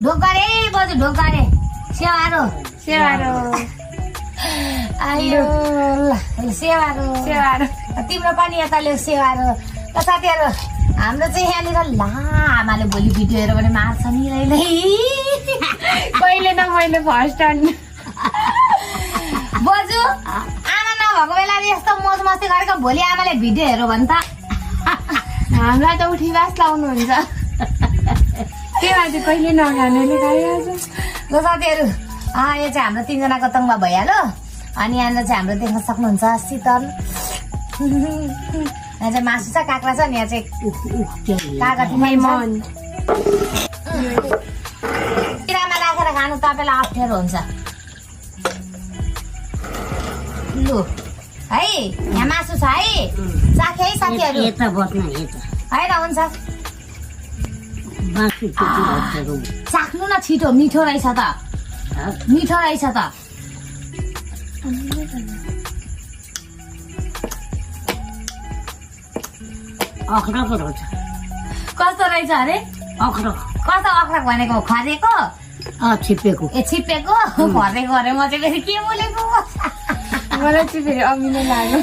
ढोकारे बजु ढोकारे सेवारो सेवारो आयो ल सेवारो सेवारो तिम्रो पनि यता ल्याउ सेवारो ल साथीहरु हाम्रो चाहिँ यहाँनिर ला आमाले भोलि भिडियो हेरेर पनि मार्छ नि रैलै कहिले न मैले फर्स्ट टाइम बजु आमा नभएको बेला यस्तो मोज मस्ती गरेको भोलि आमाले भिडियो हेर्यो भने त हामीलाई त उठी बास लाउनुहुन्छ त्यो आज कहिले नखानेले खाइहाल्छ ल साथीहरु यो चाहिँ हाम्रो तीनजनाको तङमा भइहाल्यो अनि यहाँनिर चाहिँ हाम्रो देख्न सक्नुहुन्छ शीतल यहाँ चाहिँ मासु छ काँक्रा छ नि यहाँ चाहिँ कागती मन किरामा राखेर खानु तपाईँलाई अप्ठ्यारो हुन्छ लु है यहाँ मासु छ है चाखे है साथीहरु होइन हुन्छ चाख्नु न छिटो मिठो रहेछ त मिठो रहेछ त कस्तो रहेछ अरे कस्तो अख्रक भनेको खरेको छिप्पेको ए छिप्पेको खरेको अरे म चाहिँ फेरि के बोलेको मलाई चाहिँ फेरि अमिलो लाग्यो